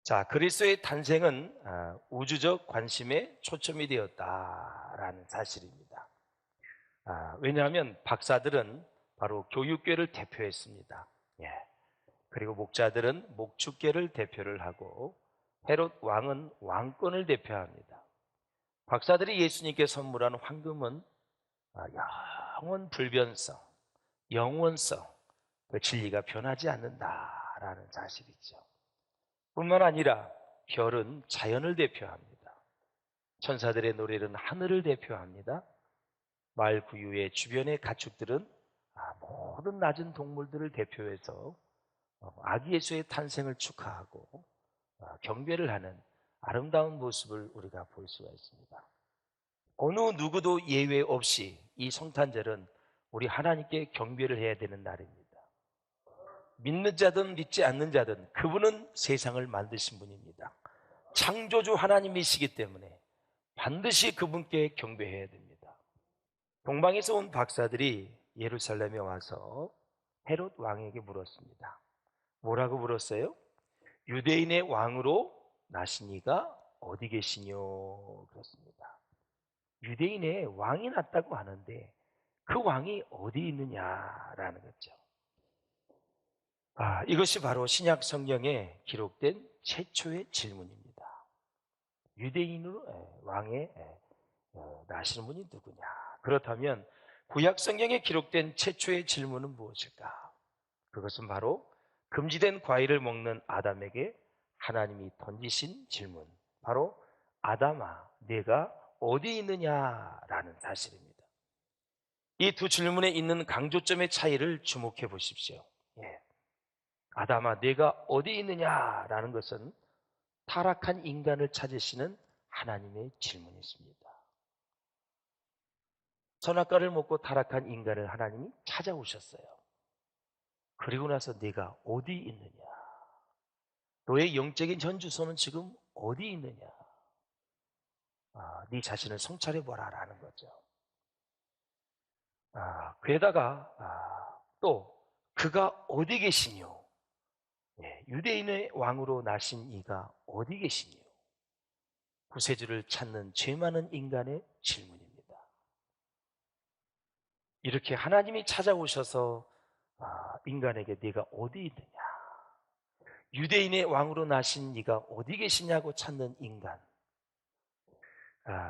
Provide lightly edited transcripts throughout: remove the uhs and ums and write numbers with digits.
자, 그리스도의 탄생은 우주적 관심에 초점이 되었다라는 사실입니다. 왜냐하면 박사들은 바로 교육계를 대표했습니다. 예. 그리고 목자들은 목축계를 대표를 하고 헤롯 왕은 왕권을 대표합니다. 박사들이 예수님께 선물한 황금은 영원 불변성, 영원성, 그 진리가 변하지 않는다라는 사실이죠. 뿐만 아니라 별은 자연을 대표합니다. 천사들의 노래는 하늘을 대표합니다. 말 구유의 주변의 가축들은 모든 낮은 동물들을 대표해서 아기 예수의 탄생을 축하하고 경배를 하는 아름다운 모습을 우리가 볼 수가 있습니다. 어느 누구도 예외 없이 이 성탄절은 우리 하나님께 경배를 해야 되는 날입니다. 믿는 자든 믿지 않는 자든 그분은 세상을 만드신 분입니다. 창조주 하나님이시기 때문에 반드시 그분께 경배해야 됩니다. 동방에서 온 박사들이 예루살렘에 와서 헤롯 왕에게 물었습니다. 뭐라고 물었어요? 유대인의 왕으로 나신 이가 어디 계시뇨? 그렇습니다. 유대인의 왕이 났다고 하는데 그 왕이 어디 있느냐라는 거죠. 이것이 바로 신약 성경에 기록된 최초의 질문입니다. 유대인으로 왕의 나시는 분이 누구냐? 그렇다면 구약 성경에 기록된 최초의 질문은 무엇일까? 그것은 바로 금지된 과일을 먹는 아담에게 하나님이 던지신 질문, 바로 아담아, 네가 어디 있느냐라는 사실입니다. 이 두 질문에 있는 강조점의 차이를 주목해 보십시오. 아담아, 네가 어디 있느냐라는 것은 타락한 인간을 찾으시는 하나님의 질문이었습니다. 선악과를 먹고 타락한 인간을 하나님이 찾아오셨어요. 그리고 나서 네가 어디 있느냐? 너의 영적인 전 주소는 지금 어디 있느냐? 네 자신을 성찰해보라 라는 거죠. 게다가 또 그가 어디 계시뇨? 유대인의 왕으로 나신 이가 어디 계시뇨? 구세주를 찾는 죄 많은 인간의 질문입니다. 이렇게 하나님이 찾아오셔서 인간에게 네가 어디 있느냐? 유대인의 왕으로 나신 네가 어디 계시냐고 찾는 인간.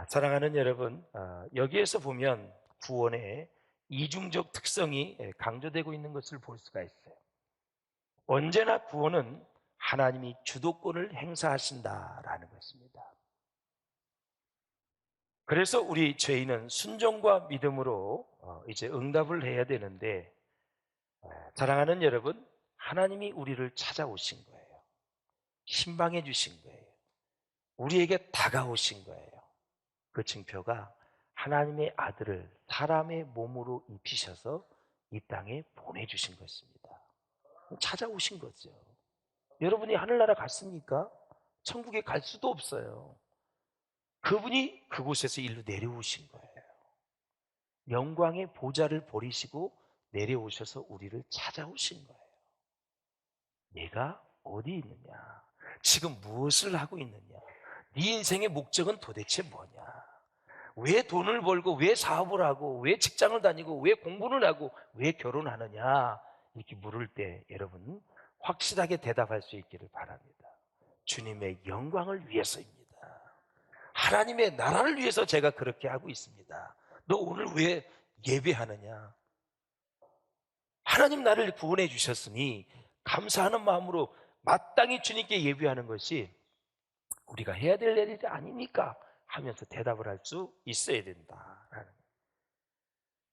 사랑하는 여러분, 여기에서 보면 구원의 이중적 특성이 강조되고 있는 것을 볼 수가 있어요. 언제나 구원은 하나님이 주도권을 행사하신다라는 것입니다. 그래서 우리 죄인은 순종과 믿음으로 이제 응답을 해야 되는데, 사랑하는 여러분, 하나님이 우리를 찾아오신 거예요. 신방해 주신 거예요. 우리에게 다가오신 거예요. 그 증표가 하나님의 아들을 사람의 몸으로 입히셔서 이 땅에 보내주신 것입니다. 찾아오신 거죠. 여러분이 하늘나라 갔습니까? 천국에 갈 수도 없어요. 그분이 그곳에서 일로 내려오신 거예요. 영광의 보좌를 버리시고 내려오셔서 우리를 찾아오신 거예요. 내가 어디 있느냐? 지금 무엇을 하고 있느냐? 네 인생의 목적은 도대체 뭐냐? 왜 돈을 벌고, 왜 사업을 하고, 왜 직장을 다니고, 왜 공부를 하고, 왜 결혼하느냐? 이렇게 물을 때 여러분 확실하게 대답할 수 있기를 바랍니다. 주님의 영광을 위해서입니다. 하나님의 나라를 위해서 제가 그렇게 하고 있습니다. 너 오늘 왜 예배하느냐? 하나님 나를 구원해 주셨으니 감사하는 마음으로 마땅히 주님께 예배하는 것이 우리가 해야 될 일이 아닙니까? 하면서 대답을 할 수 있어야 된다.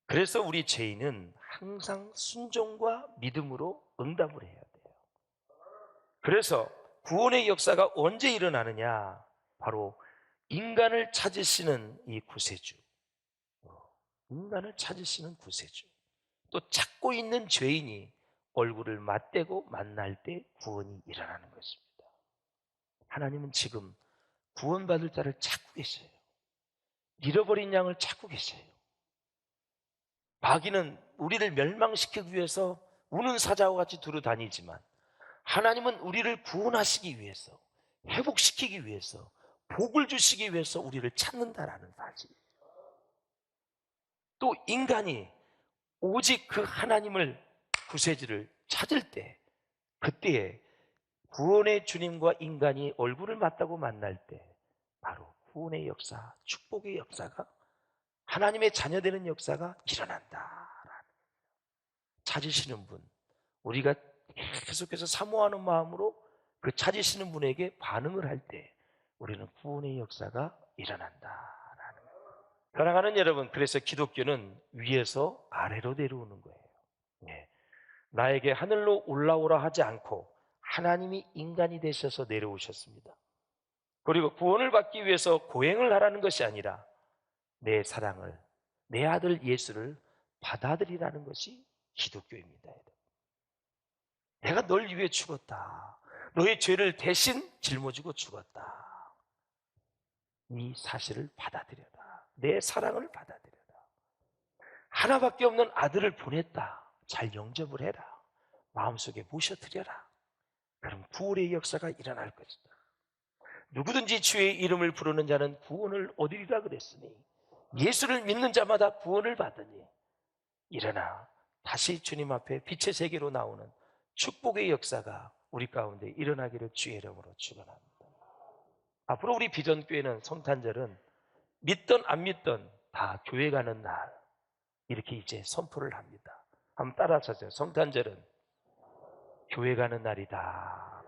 그래서 우리 죄인은 항상 순종과 믿음으로 응답을 해야 돼요. 그래서 구원의 역사가 언제 일어나느냐? 바로 인간을 찾으시는 이 구세주, 인간을 찾으시는 구세주, 또 찾고 있는 죄인이 얼굴을 맞대고 만날 때 구원이 일어나는 것입니다. 하나님은 지금 구원받을 자를 찾고 계세요. 잃어버린 양을 찾고 계세요. 마귀는 우리를 멸망시키기 위해서 우는 사자와 같이 두루 다니지만 하나님은 우리를 구원하시기 위해서 회복시키기 위해서, 복을 주시기 위해서 우리를 찾는다라는 사실. 또 인간이 오직 그 하나님을, 구세주를 찾을 때, 그때에 구원의 주님과 인간이 얼굴을 맞다고 만날 때 바로 구원의 역사, 축복의 역사가, 하나님의 자녀되는 역사가 일어난다. 찾으시는 분, 우리가 계속해서 사모하는 마음으로 그 찾으시는 분에게 반응을 할 때 우리는 구원의 역사가 일어난다라는 거예요. 사랑하는 여러분, 그래서 기독교는 위에서 아래로 내려오는 거예요. 네. 나에게 하늘로 올라오라 하지 않고 하나님이 인간이 되셔서 내려오셨습니다. 그리고 구원을 받기 위해서 고행을 하라는 것이 아니라 내 사랑을, 내 아들 예수를 받아들이라는 것이 기독교입니다. 내가 널 위해 죽었다. 너의 죄를 대신 짊어지고 죽었다. 이 사실을 받아들여라. 내 사랑을 받아들여라. 하나밖에 없는 아들을 보냈다. 잘 영접을 해라. 마음속에 모셔드려라. 그럼 구원의 역사가 일어날 것이다. 누구든지 주의 이름을 부르는 자는 구원을 얻으리라 그랬으니 예수를 믿는 자마다 구원을 받으니 일어나 다시 주님 앞에 빛의 세계로 나오는 축복의 역사가 우리 가운데 일어나기를 주의 이름으로 축원합니다. 앞으로 우리 비전교회는 성탄절은 믿던 안 믿던 다 교회 가는 날, 이렇게 이제 선포를 합니다. 한번 따라서 하세요. 성탄절은 교회 가는 날이다.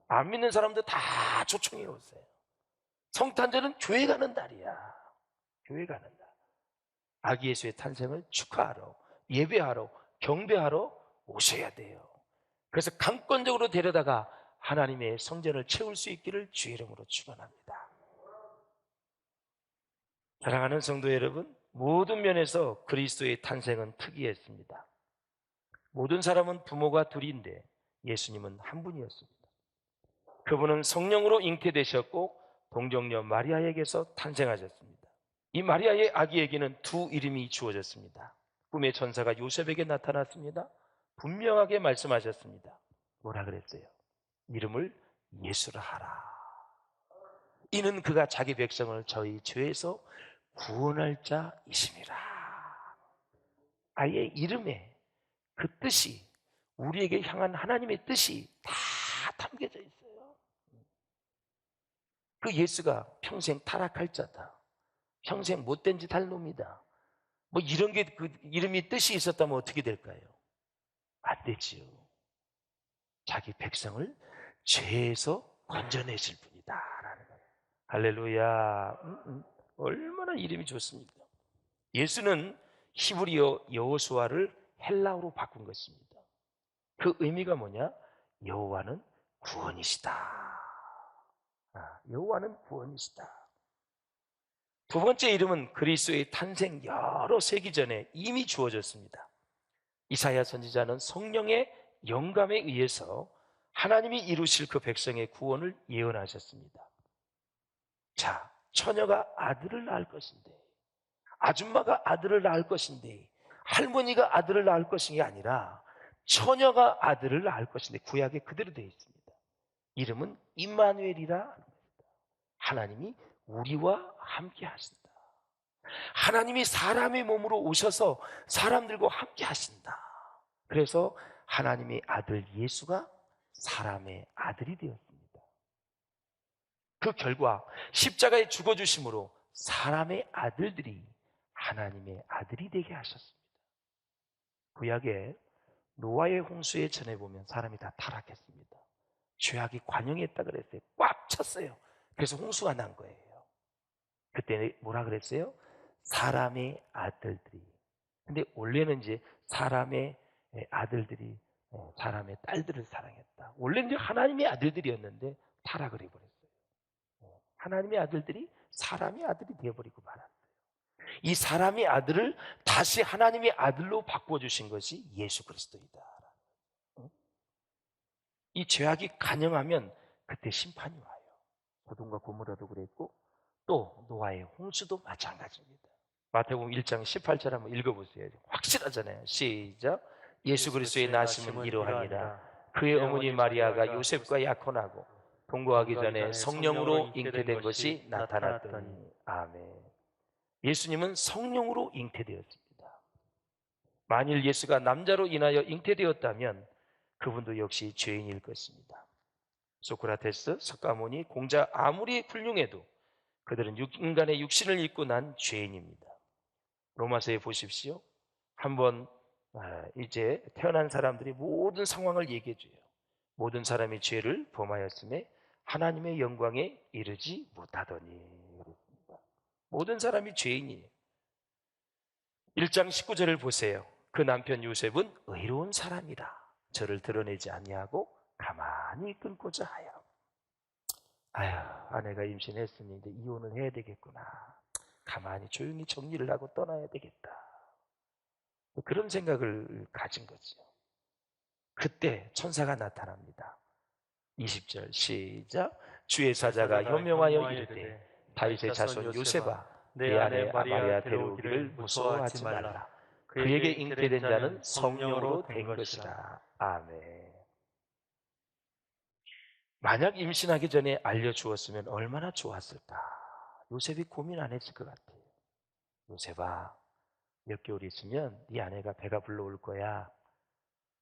안 믿는 사람들 다 초청해 오세요. 성탄절은 교회 가는 날이야. 교회 가는 날. 아기 예수의 탄생을 축하하러, 예배하러, 경배하러 오셔야 돼요. 그래서 강권적으로 데려다가 하나님의 성전을 채울 수 있기를 주의 이름으로 축원합니다. 사랑하는 성도 여러분, 모든 면에서 그리스도의 탄생은 특이했습니다. 모든 사람은 부모가 둘인데 예수님은 한 분이었습니다. 그분은 성령으로 잉태되셨고 동정녀 마리아에게서 탄생하셨습니다. 이 마리아의 아기에게는 두 이름이 주어졌습니다. 꿈의 천사가 요셉에게 나타났습니다. 분명하게 말씀하셨습니다. 뭐라 그랬어요? 이름을 예수라 하라. 이는 그가 자기 백성을 저희 죄에서 구원할 자이심이라. 아예 이름에 그 뜻이, 우리에게 향한 하나님의 뜻이 다 담겨져 있어요. 그 예수가 평생 타락할 자다, 평생 못된 짓 할 놈이다, 뭐 이런 게 그 이름이 뜻이 있었다면 어떻게 될까요? 안 되지요. 자기 백성을 죄에서 건져내실 분이다라는 거예요. 할렐루야. 얼마나 이름이 좋습니까? 예수는 히브리어 여호수아를 헬라어로 바꾼 것입니다. 그 의미가 뭐냐? 여호와는 구원이시다. 여호와는 구원이시다. 두 번째 이름은 그리스도의 탄생 여러 세기 전에 이미 주어졌습니다. 이사야 선지자는 성령의 영감에 의해서 하나님이 이루실 그 백성의 구원을 예언하셨습니다. 자, 처녀가 아들을 낳을 것인데, 아줌마가 아들을 낳을 것인데, 할머니가 아들을 낳을 것이 아니라 처녀가 아들을 낳을 것인데, 구약에 그대로 되어 있습니다. 이름은 임마누엘이라. 하나님이 우리와 함께 하신다. 하나님이 사람의 몸으로 오셔서 사람들과 함께 하신다. 그래서 하나님의 아들 예수가 사람의 아들이 되었습니다. 그 결과 십자가에 죽어주심으로 사람의 아들들이 하나님의 아들이 되게 하셨습니다. 구약에 노아의 홍수에 전해보면 사람이 다 타락했습니다. 죄악이 관영했다 그랬어요. 꽉 찼어요. 그래서 홍수가 난 거예요. 그때 뭐라 그랬어요? 사람의 아들들이. 근데 원래는 이제 사람의 아들들이 사람의 딸들을 사랑했다. 원래는 이제 하나님의 아들들이었는데 타락을 해버렸어요. 하나님의 아들들이 사람의 아들이 되어버리고 말았어요. 이 사람의 아들을 다시 하나님의 아들로 바꿔주신 것이 예수 그리스도이다. 이 죄악이 간영하면 그때 심판이 와요. 소돔과 고모라도 그랬고 또 노아의 홍수도 마찬가지입니다. 마태복음 1장 18절 한번 읽어보세요. 확실하잖아요. 시작. 예수 그리스도의 나심은 이러하니라. 그의 어머니 마리아가 요셉과 약혼하고 동거하기 전에 성령으로 잉태된 것이 나타났더니. 아멘. 예수님은 성령으로 잉태되었습니다. 만일 예수가 남자로 인하여 잉태되었다면 그분도 역시 죄인일 것입니다. 소크라테스, 석가모니, 공자 아무리 훌륭해도 그들은 인간의 육신을 입고 난 죄인입니다. 로마서에 보십시오. 한번 이제 태어난 사람들이 모든 상황을 얘기해 줘요. 모든 사람이 죄를 범하였음에 하나님의 영광에 이르지 못하더니. 그랬습니다. 모든 사람이 죄인이에요. 1장 19절을 보세요. 그 남편 요셉은 의로운 사람이라 저를 드러내지 아니하고 가만히 끊고자 하여. 아휴, 아내가 임신했으니 이제 이혼을 해야 되겠구나. 가만히 조용히 정리를 하고 떠나야 되겠다. 그런 생각을 가진 거죠. 그때 천사가 나타납니다. 20절 시작. 주의 사자가 현명하여 이르되 다윗의 자손 요셉아 내 아내 마리아 데려오기를 무서워하지 말라. 그에게 잉태된 자는 성령으로 된 것이라. 아멘. 만약 임신하기 전에 알려주었으면 얼마나 좋았을까. 요셉이 고민 안 했을 것 같아요. 요셉아, 몇 개월 있으면 네 아내가 배가 불러올 거야.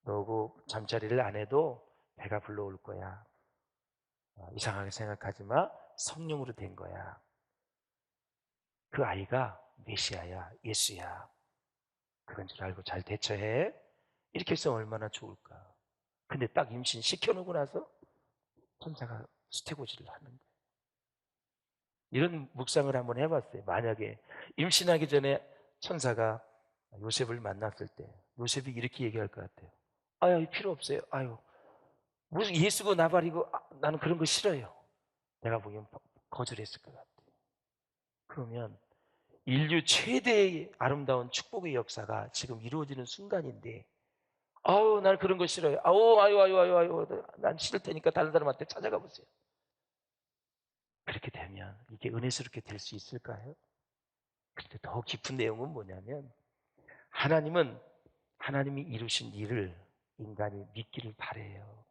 너고 잠자리를 안 해도 배가 불러올 거야. 이상하게 생각하지 마. 성령으로 된 거야. 그 아이가 메시아야, 예수야. 그런 줄 알고 잘 대처해. 이렇게 해서 얼마나 좋을까. 근데 딱 임신 시켜놓고 나서 천사가 수태고지를 하는 거예요. 이런 묵상을 한번 해봤어요. 만약에 임신하기 전에 천사가 요셉을 만났을 때 요셉이 이렇게 얘기할 것 같아요. 아유, 필요 없어요. 아유, 무슨 예수고 나발이고 나는 그런 거 싫어요. 내가 보기엔 거절했을 것 같아요. 그러면 인류 최대의 아름다운 축복의 역사가 지금 이루어지는 순간인데, 아우, 난 그런 거 싫어요. 아유, 난 싫을 테니까 다른 사람한테 찾아가 보세요. 그렇게 되면 이게 은혜스럽게 될 수 있을까요? 그런데 더 깊은 내용은 뭐냐면, 하나님이 이루신 일을 인간이 믿기를 바래요.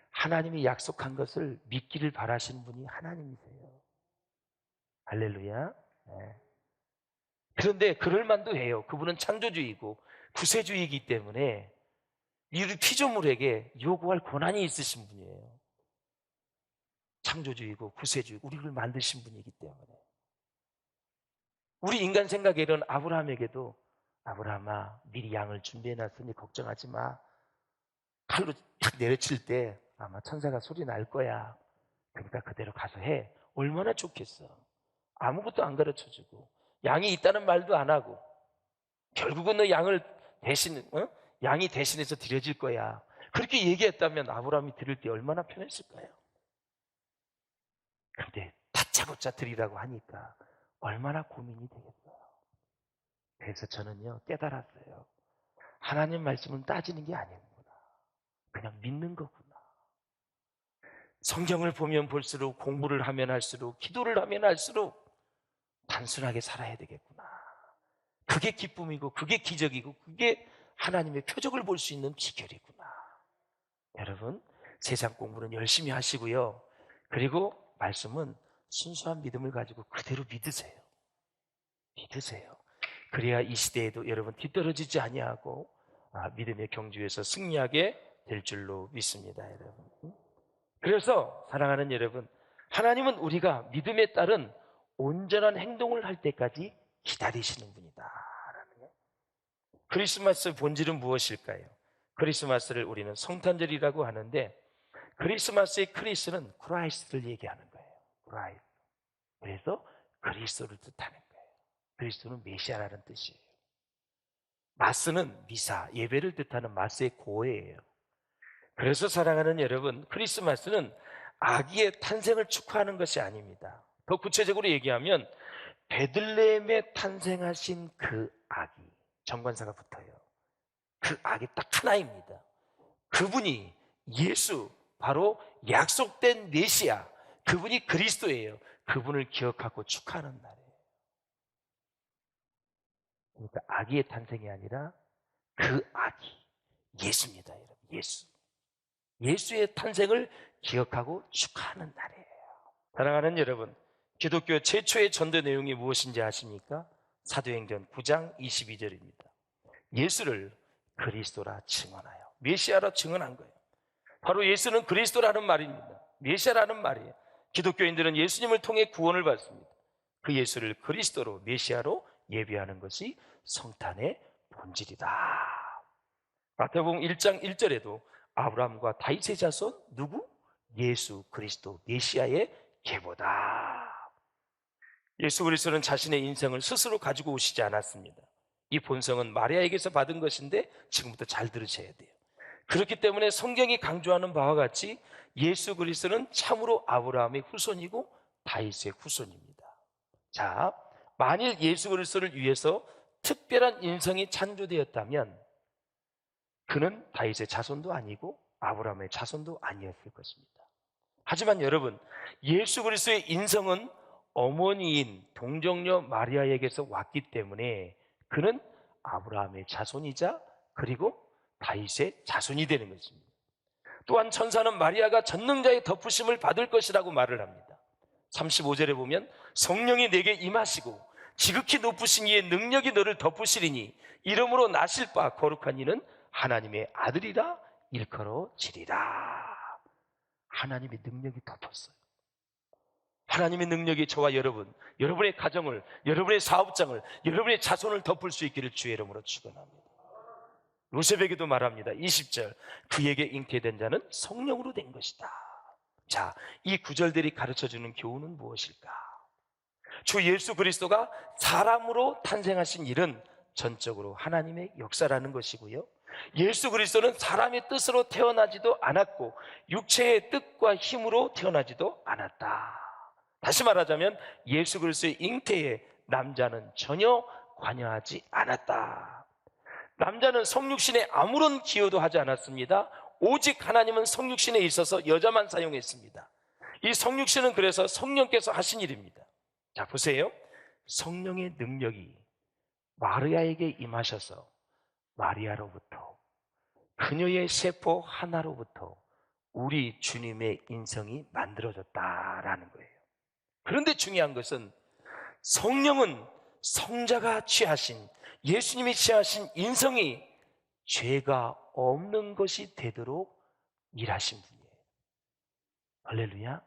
하나님이 약속한 것을 믿기를 바라시는 분이 하나님이세요. 할렐루야. 네. 그런데 그럴 만도 해요. 그분은 창조주이고 구세주이기 때문에 우리 피조물에게 요구할 권한이 있으신 분이에요. 창조주이고 구세주이고 우리를 만드신 분이기 때문에. 우리 인간 생각에는 아브라함에게도 아브라함아 미리 양을 준비해놨으니 걱정하지 마. 칼로 탁 내려칠 때 아마 천사가 소리 날 거야. 그러니까 그대로 가서 해. 얼마나 좋겠어. 아무것도 안 가르쳐주고 양이 있다는 말도 안 하고 결국은 너 양을 양이 대신해서 드려질 거야. 그렇게 얘기했다면 아브라함이 들을 때 얼마나 편했을까요? 그런데 다짜고짜 드리라고 하니까 얼마나 고민이 되겠어요. 그래서 저는요 깨달았어요. 하나님 말씀은 따지는 게 아니구나. 그냥 믿는 거구나. 성경을 보면 볼수록 공부를 하면 할수록 기도를 하면 할수록 단순하게 살아야 되겠구나. 그게 기쁨이고 그게 기적이고 그게 하나님의 표적을 볼 수 있는 비결이구나. 여러분 세상 공부는 열심히 하시고요. 그리고 말씀은 순수한 믿음을 가지고 그대로 믿으세요. 믿으세요. 그래야 이 시대에도 여러분 뒤떨어지지 아니하고 믿음의 경주에서 승리하게 될 줄로 믿습니다. 여러분. 그래서 사랑하는 여러분, 하나님은 우리가 믿음에 따른 온전한 행동을 할 때까지 기다리시는 분이다. 크리스마스의 본질은 무엇일까요? 크리스마스를 우리는 성탄절이라고 하는데 크리스마스의 크리스는 크라이스트를 얘기하는 거예요. 크라이스트. 그래서 그리스도를 뜻하는 거예요. 그리스도는 메시아라는 뜻이에요. 마스는 미사, 예배를 뜻하는 마스의 고해예요. 그래서 사랑하는 여러분, 크리스마스는 아기의 탄생을 축하하는 것이 아닙니다. 더 구체적으로 얘기하면 베들레헴에 탄생하신 그 아기, 정관사가 붙어요. 그 아기 딱 하나입니다. 그분이 예수, 바로 약속된 메시아, 그분이 그리스도예요. 그분을 기억하고 축하하는 날이에요. 그러니까 아기의 탄생이 아니라 그 아기, 예수입니다, 여러분. 예수. 예수의 탄생을 기억하고 축하하는 날이에요. 사랑하는 여러분, 기독교 최초의 전도 내용이 무엇인지 아십니까? 사도행전 9장 22절입니다. 예수를 그리스도라 증언하여, 메시아라 증언한 거예요. 바로 예수는 그리스도라는 말입니다. 메시아라는 말이에요. 기독교인들은 예수님을 통해 구원을 받습니다. 그 예수를 그리스도로, 메시아로 예비하는 것이 성탄의 본질이다. 마태복음 1장 1절에도 아브라함과 다윗의 자손 누구? 예수 그리스도 메시아의 계보다. 예수 그리스도는 자신의 인생을 스스로 가지고 오시지 않았습니다. 이 본성은 마리아에게서 받은 것인데 지금부터 잘 들으셔야 돼요. 그렇기 때문에 성경이 강조하는 바와 같이 예수 그리스도는 참으로 아브라함의 후손이고 다윗의 후손입니다. 자, 만일 예수 그리스도를 위해서 특별한 인성이 창조되었다면 그는 다윗의 자손도 아니고 아브라함의 자손도 아니었을 것입니다. 하지만 여러분, 예수 그리스도의 인성은 어머니인 동정녀 마리아에게서 왔기 때문에 그는 아브라함의 자손이자 그리고 다윗의 자손이 되는 것입니다. 또한 천사는 마리아가 전능자의 덮으심을 받을 것이라고 말을 합니다. 35절에 보면 성령이 내게 임하시고 지극히 높으신 이의 능력이 너를 덮으시리니 이름으로 나실 바 거룩한 이는 하나님의 아들이라 일컬어지리라. 하나님의 능력이 덮었어요. 하나님의 능력이 저와 여러분, 여러분의 가정을, 여러분의 사업장을, 여러분의 자손을 덮을 수 있기를 주의 이름으로 축원합니다. 요셉에게도 말합니다. 20절, 그에게 잉태된 자는 성령으로 된 것이다. 자, 이 구절들이 가르쳐주는 교훈은 무엇일까? 주 예수 그리스도가 사람으로 탄생하신 일은 전적으로 하나님의 역사라는 것이고요, 예수 그리스도는 사람의 뜻으로 태어나지도 않았고 육체의 뜻과 힘으로 태어나지도 않았다. 다시 말하자면 예수 그리스도의 잉태에 남자는 전혀 관여하지 않았다. 남자는 성육신에 아무런 기여도 하지 않았습니다. 오직 하나님은 성육신에 있어서 여자만 사용했습니다. 이 성육신은 그래서 성령께서 하신 일입니다. 자, 보세요. 성령의 능력이 마리아에게 임하셔서 마리아로부터, 그녀의 세포 하나로부터 우리 주님의 인성이 만들어졌다라는 거예요. 그런데 중요한 것은 성령은 성자가 취하신, 예수님이 취하신 인성이 죄가 없는 것이 되도록 일하신 분이에요. 할렐루야.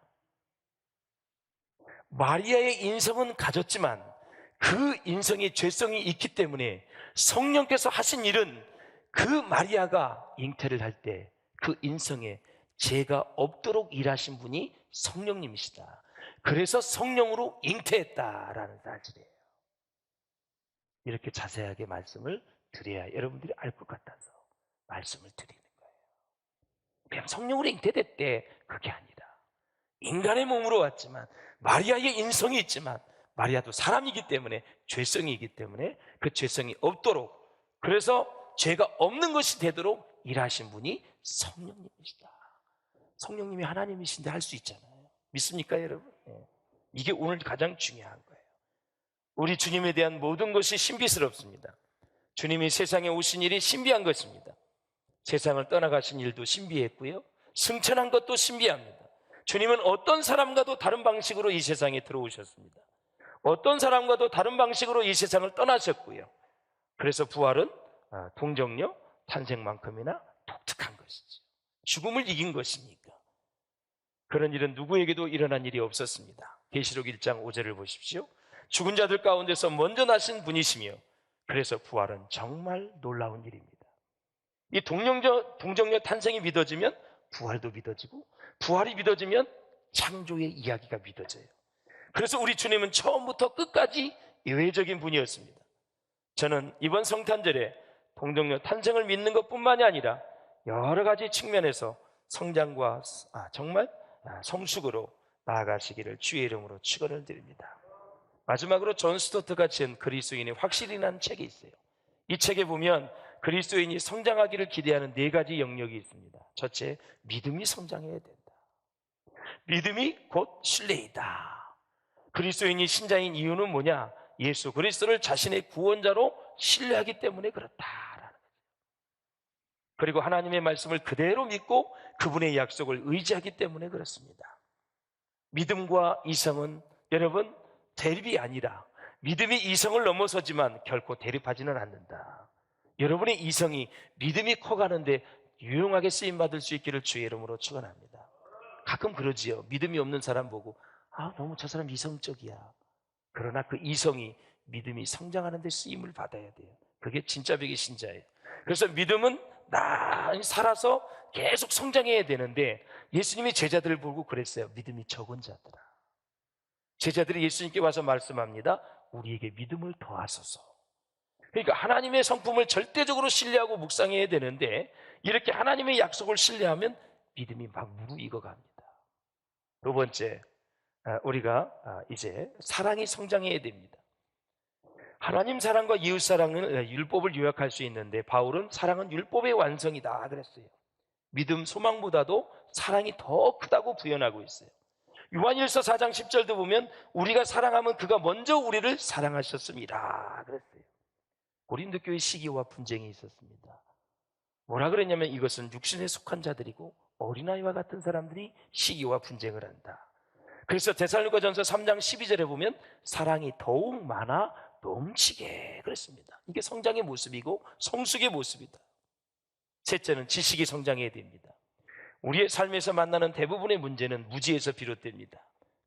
마리아의 인성은 가졌지만 그 인성에 죄성이 있기 때문에 성령께서 하신 일은 그 마리아가 잉태를 할 때 그 인성에 죄가 없도록 일하신 분이 성령님이시다. 그래서 성령으로 잉태했다라는 사실이에요. 이렇게 자세하게 말씀을 드려야 여러분들이 알 것 같아서 말씀을 드리는 거예요. 그냥 성령으로 잉태됐대, 그게 아니라 인간의 몸으로 왔지만 마리아의 인성이 있지만 마리아도 사람이기 때문에 죄성이기 때문에 그 죄성이 없도록, 그래서 죄가 없는 것이 되도록 일하신 분이 성령님이시다. 성령님이 하나님이신데 할 수 있잖아요. 믿습니까 여러분? 네. 이게 오늘 가장 중요한 거예요. 우리 주님에 대한 모든 것이 신비스럽습니다. 주님이 세상에 오신 일이 신비한 것입니다. 세상을 떠나가신 일도 신비했고요, 승천한 것도 신비합니다. 주님은 어떤 사람과도 다른 방식으로 이 세상에 들어오셨습니다. 어떤 사람과도 다른 방식으로 이 세상을 떠나셨고요. 그래서 부활은 동정녀 탄생만큼이나 독특한 것이죠. 죽음을 이긴 것이니까. 그런 일은 누구에게도 일어난 일이 없었습니다. 계시록 1장 5절을 보십시오. 죽은 자들 가운데서 먼저 나신 분이시며 그래서 부활은 정말 놀라운 일입니다. 이 동정녀 탄생이 믿어지면 부활도 믿어지고, 부활이 믿어지면 창조의 이야기가 믿어져요. 그래서 우리 주님은 처음부터 끝까지 예외적인 분이었습니다. 저는 이번 성탄절에 동정녀 탄생을 믿는 것뿐만이 아니라 여러 가지 측면에서 성장과 정말 성숙으로 나아가시기를 주의 이름으로 축원을 드립니다. 마지막으로 존 스토트가 지은 그리스도인의 확실이라는 책이 있어요. 이 책에 보면 그리스도인이 성장하기를 기대하는 4가지 영역이 있습니다. 첫째, 믿음이 성장해야 된다. 믿음이 곧 신뢰이다. 그리스도인이 신자인 이유는 뭐냐? 예수 그리스도를 자신의 구원자로 신뢰하기 때문에 그렇다라는 거죠. 그리고 하나님의 말씀을 그대로 믿고 그분의 약속을 의지하기 때문에 그렇습니다. 믿음과 이성은 여러분 대립이 아니라 믿음이 이성을 넘어서지만 결코 대립하지는 않는다. 여러분의 이성이 믿음이 커가는데 유용하게 쓰임받을 수 있기를 주의 이름으로 축원합니다. 가끔 그러지요. 믿음이 없는 사람 보고 너무 저 사람 이성적이야. 그러나 그 이성이 믿음이 성장하는 데 쓰임을 받아야 돼요. 그게 진짜 백의 신자예요. 그래서 믿음은 나란히 살아서 계속 성장해야 되는데 예수님이 제자들을 보고 그랬어요. 믿음이 적은 자들아. 제자들이 예수님께 와서 말씀합니다. 우리에게 믿음을 더하소서. 그러니까 하나님의 성품을 절대적으로 신뢰하고 묵상해야 되는데 이렇게 하나님의 약속을 신뢰하면 믿음이 막 무르익어 갑니다. 두 번째, 우리가 이제 사랑이 성장해야 됩니다. 하나님 사랑과 이웃 사랑은 율법을 요약할 수 있는데 바울은 사랑은 율법의 완성이다 그랬어요. 믿음, 소망보다도 사랑이 더 크다고 부연하고 있어요. 요한일서 4장 10절도 보면 우리가 사랑하면 그가 먼저 우리를 사랑하셨습니다 그랬어요. 고린도 교회 시기와 분쟁이 있었습니다. 뭐라 그랬냐면 이것은 육신에 속한 자들이고 어린아이와 같은 사람들이 시기와 분쟁을 한다. 그래서 데살로니가전서 3장 12절에 보면 사랑이 더욱 많아 넘치게 그랬습니다. 이게 성장의 모습이고 성숙의 모습이다. 셋째는 지식이 성장해야 됩니다. 우리의 삶에서 만나는 대부분의 문제는 무지에서 비롯됩니다.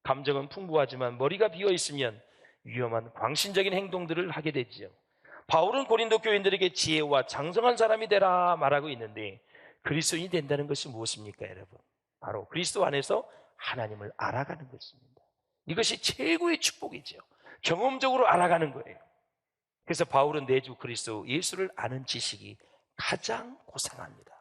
감정은 풍부하지만 머리가 비어 있으면 위험한 광신적인 행동들을 하게 되지요. 바울은 고린도 교인들에게 지혜와 장성한 사람이 되라 말하고 있는데 그리스도인이 된다는 것이 무엇입니까 여러분? 바로 그리스도 안에서 하나님을 알아가는 것입니다. 이것이 최고의 축복이죠. 경험적으로 알아가는 거예요. 그래서 바울은 내주 그리스도 예수를 아는 지식이 가장 고상합니다.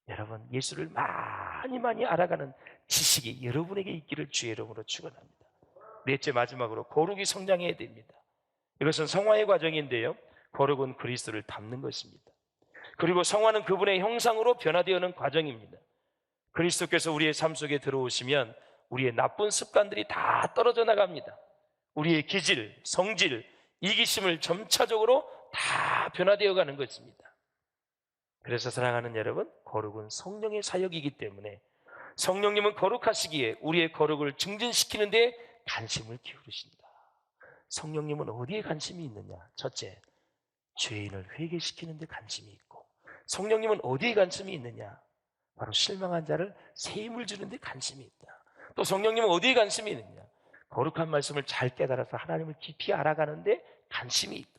여러분 예수를 많이 알아가는 지식이 여러분에게 있기를 주의 이름으로 축원합니다. 넷째 마지막으로 거룩이 성장해야 됩니다. 이것은 성화의 과정인데요. 거룩은 그리스도를 닮는 것입니다. 그리고 성화는 그분의 형상으로 변화되어가는 과정입니다. 그리스도께서 우리의 삶 속에 들어오시면 우리의 나쁜 습관들이 다 떨어져 나갑니다. 우리의 기질, 성질, 이기심을 점차적으로 다 변화되어 가는 것입니다. 그래서 사랑하는 여러분, 거룩은 성령의 사역이기 때문에 성령님은 거룩하시기에 우리의 거룩을 증진시키는 데 관심을 기울이신다. 성령님은 어디에 관심이 있느냐? 첫째, 죄인을 회개시키는 데 관심이 있고, 성령님은 어디에 관심이 있느냐? 바로 실망한 자를 새 힘을 주는 데 관심이 있다. 또 성령님은 어디에 관심이 있느냐? 거룩한 말씀을 잘 깨달아서 하나님을 깊이 알아가는데 관심이 있다.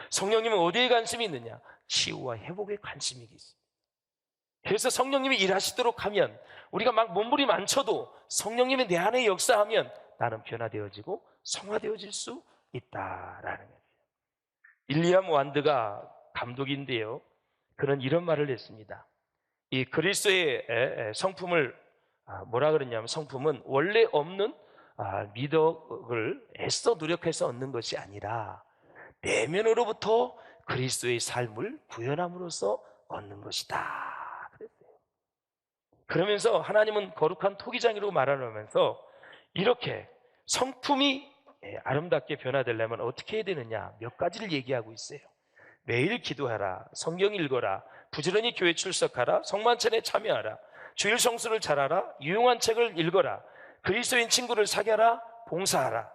성령님은 어디에 관심이 있느냐? 치유와 회복에 관심이 있습니다. 그래서 성령님이 일하시도록 하면 우리가 막 몸부림 안 쳐도 성령님이 내 안에 역사하면 나는 변화되어지고 성화되어질 수 있다라는 거죠. 윌리엄 완드가 감독인데요. 그는 이런 말을 했습니다. 이 그리스도의 성품을 뭐라 그러냐면 성품은 원래 없는 미덕을 애써 노력해서 얻는 것이 아니라 내면으로부터 그리스도의 삶을 구현함으로써 얻는 것이다 그랬어요. 그러면서 하나님은 거룩한 토기장이라고 말하면서 이렇게 성품이 아름답게 변화되려면 어떻게 해야 되느냐 몇 가지를 얘기하고 있어요. 매일 기도하라, 성경 읽어라, 부지런히 교회 출석하라, 성만찬에 참여하라, 주일 성수를 잘하라, 유용한 책을 읽어라, 그리스도인 친구를 사귀어라, 봉사하라,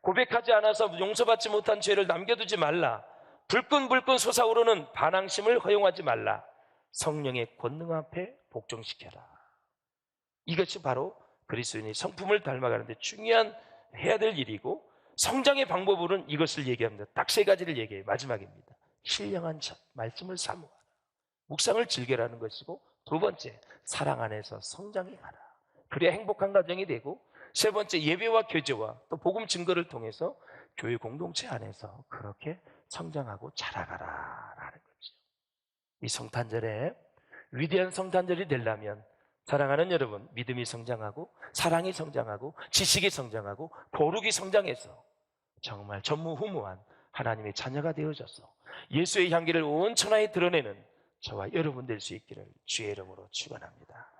고백하지 않아서 용서받지 못한 죄를 남겨두지 말라, 불끈불끈 솟아오르는 반항심을 허용하지 말라, 성령의 권능 앞에 복종시켜라. 이것이 바로 그리스도인의 성품을 닮아가는데 중요한 해야 될 일이고, 성장의 방법으로는 이것을 얘기합니다. 딱 세 가지를 얘기해요. 마지막입니다. 신령한 말씀을 사모하라, 묵상을 즐겨라는 것이고, 두 번째 사랑 안에서 성장해가라. 그래야 행복한 가정이 되고, 세 번째 예배와 교제와 또 복음 증거를 통해서 교회 공동체 안에서 그렇게 성장하고 자라가라라는 거죠. 이 성탄절에 위대한 성탄절이 되려면 사랑하는 여러분, 믿음이 성장하고 사랑이 성장하고 지식이 성장하고 거룩이 성장해서 정말 전무후무한 하나님의 자녀가 되어져서 예수의 향기를 온 천하에 드러내는 저와 여러분 될 수 있기를 주의 이름으로 축원합니다.